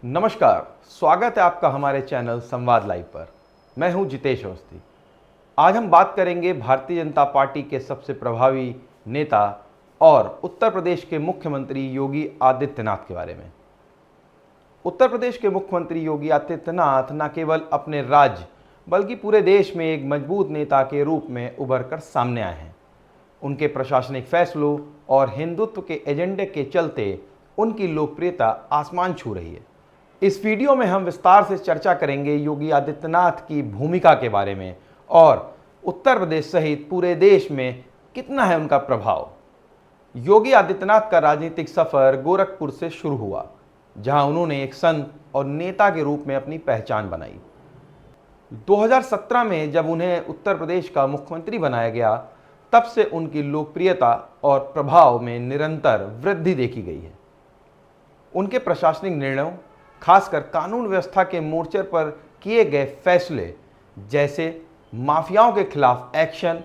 नमस्कार, स्वागत है आपका हमारे चैनल संवाद लाइव पर। मैं हूं जितेश अवस्थी। आज हम बात करेंगे भारतीय जनता पार्टी के सबसे प्रभावी नेता और उत्तर प्रदेश के मुख्यमंत्री योगी आदित्यनाथ के बारे में। उत्तर प्रदेश के मुख्यमंत्री योगी आदित्यनाथ न केवल अपने राज्य बल्कि पूरे देश में एक मजबूत नेता के रूप में उभर कर सामने आए हैं। उनके प्रशासनिक फैसलों और हिंदुत्व के एजेंडे के चलते उनकी लोकप्रियता आसमान छू रही है। इस वीडियो में हम विस्तार से चर्चा करेंगे योगी आदित्यनाथ की भूमिका के बारे में और उत्तर प्रदेश सहित पूरे देश में कितना है उनका प्रभाव। योगी आदित्यनाथ का राजनीतिक सफर गोरखपुर से शुरू हुआ, जहां उन्होंने एक संत और नेता के रूप में अपनी पहचान बनाई। 2017 में जब उन्हें उत्तर प्रदेश का मुख्यमंत्री बनाया गया, तब से उनकी लोकप्रियता और प्रभाव में निरंतर वृद्धि देखी गई है। उनके प्रशासनिक निर्णयों, खासकर कानून व्यवस्था के मोर्चे पर किए गए फैसले, जैसे माफियाओं के खिलाफ एक्शन,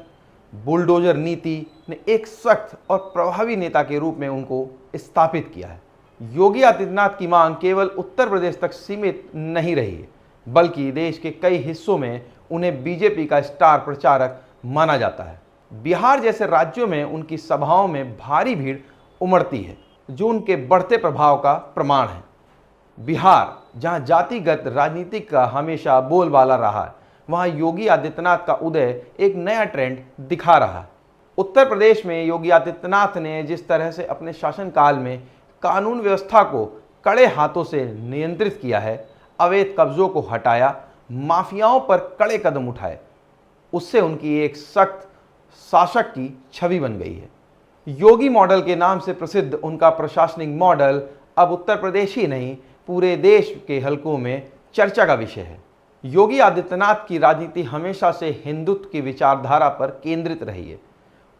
बुलडोजर नीति ने एक सख्त और प्रभावी नेता के रूप में उनको स्थापित किया है। योगी आदित्यनाथ की मांग केवल उत्तर प्रदेश तक सीमित नहीं रही है, बल्कि देश के कई हिस्सों में उन्हें बीजेपी का स्टार प्रचारक माना जाता है। बिहार जैसे राज्यों में उनकी सभाओं में भारी भीड़ उमड़ती है, जो उनके बढ़ते प्रभाव का प्रमाण है। बिहार, जहां जातिगत राजनीति का हमेशा बोलबाला रहा है, वहां योगी आदित्यनाथ का उदय एक नया ट्रेंड दिखा रहा है। उत्तर प्रदेश में योगी आदित्यनाथ ने जिस तरह से अपने शासनकाल में कानून व्यवस्था को कड़े हाथों से नियंत्रित किया है, अवैध कब्जों को हटाया, माफियाओं पर कड़े कदम उठाए, उससे उनकी एक सख्त शासक की छवि बन गई है। योगी मॉडल के नाम से प्रसिद्ध उनका प्रशासनिक मॉडल अब उत्तर प्रदेश ही नहीं, पूरे देश के हलकों में चर्चा का विषय है। योगी आदित्यनाथ की राजनीति हमेशा से हिंदुत्व की विचारधारा पर केंद्रित रही है।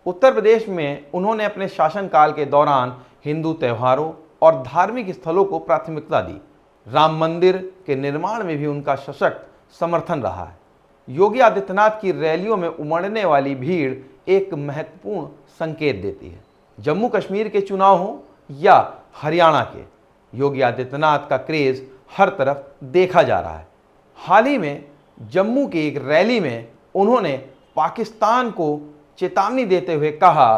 उत्तर प्रदेश में उन्होंने अपने शासनकाल के दौरान हिंदू त्योहारों और धार्मिक स्थलों को प्राथमिकता दी। राम मंदिर के निर्माण में भी उनका सशक्त समर्थन रहा है। योगी आदित्यनाथ की रैलियों में उमड़ने वाली भीड़ एक महत्वपूर्ण संकेत देती है। जम्मू कश्मीर के चुनाव हो या हरियाणा के, योगी आदित्यनाथ का क्रेज हर तरफ देखा जा रहा है। हाल ही में जम्मू की एक रैली में उन्होंने पाकिस्तान को चेतावनी देते हुए कहा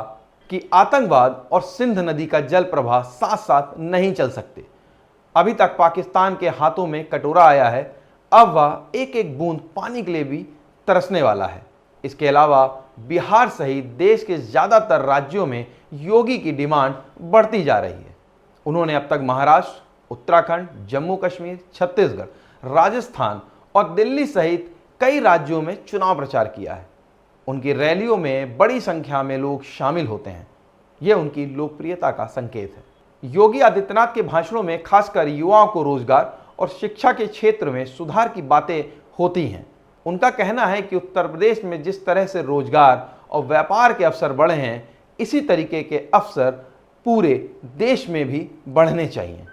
कि आतंकवाद और सिंध नदी का जल प्रवाह साथ साथ नहीं चल सकते। अभी तक पाकिस्तान के हाथों में कटोरा आया है, अब वह एक एक बूंद पानी के लिए भी तरसने वाला है। इसके अलावा बिहार सहित देश के ज़्यादातर राज्यों में योगी की डिमांड बढ़ती जा रही है। उन्होंने अब तक महाराष्ट्र, उत्तराखंड, जम्मू कश्मीर, छत्तीसगढ़, राजस्थान और दिल्ली सहित कई राज्यों में चुनाव प्रचार किया है। उनकी रैलियों में बड़ी संख्या में लोग शामिल होते हैं। यह उनकी लोकप्रियता का संकेत है। योगी आदित्यनाथ के भाषणों में खासकर युवाओं को रोजगार और शिक्षा के क्षेत्र में सुधार की बातें होती हैं। उनका कहना है कि उत्तर प्रदेश में जिस तरह से रोजगार और व्यापार के अवसर बढ़े हैं, इसी तरीके के अवसर पूरे देश में भी बढ़ने चाहिए।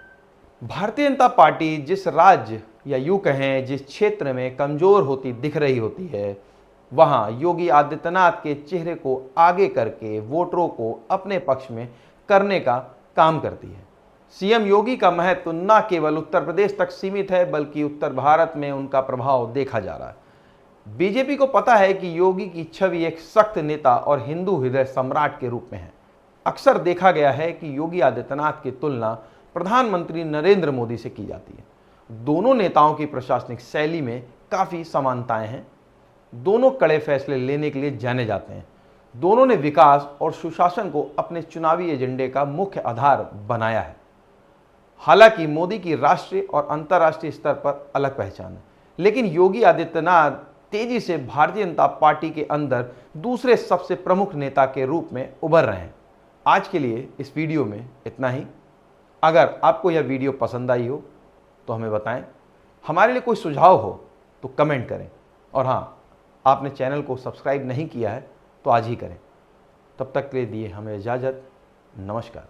भारतीय जनता पार्टी जिस राज्य या यूं कहें जिस क्षेत्र में कमजोर होती दिख रही होती है, वहां योगी आदित्यनाथ के चेहरे को आगे करके वोटरों को अपने पक्ष में करने का काम करती है। सीएम योगी का महत्व न केवल उत्तर प्रदेश तक सीमित है, बल्कि उत्तर भारत में उनका प्रभाव देखा जा रहा है। बीजेपी को पता है कि योगी की छवि एक सख्त नेता और हिंदू हृदय सम्राट के रूप में है। अक्सर देखा गया है कि योगी आदित्यनाथ की तुलना प्रधानमंत्री नरेंद्र मोदी से की जाती है। दोनों नेताओं की प्रशासनिक शैली में काफ़ी समानताएं हैं। दोनों कड़े फैसले लेने के लिए जाने जाते हैं। दोनों ने विकास और सुशासन को अपने चुनावी एजेंडे का मुख्य आधार बनाया है। हालांकि मोदी की राष्ट्रीय और अंतर्राष्ट्रीय स्तर पर अलग पहचान है, लेकिन योगी आदित्यनाथ तेजी से भारतीय जनता पार्टी के अंदर दूसरे सबसे प्रमुख नेता के रूप में उभर रहे हैं। आज के लिए इस वीडियो में इतना ही। अगर आपको यह वीडियो पसंद आई हो तो हमें बताएं। हमारे लिए कोई सुझाव हो तो कमेंट करें, और हाँ, आपने चैनल को सब्सक्राइब नहीं किया है तो आज ही करें। तब तक के लिए दिए हमें इजाज़त। नमस्कार।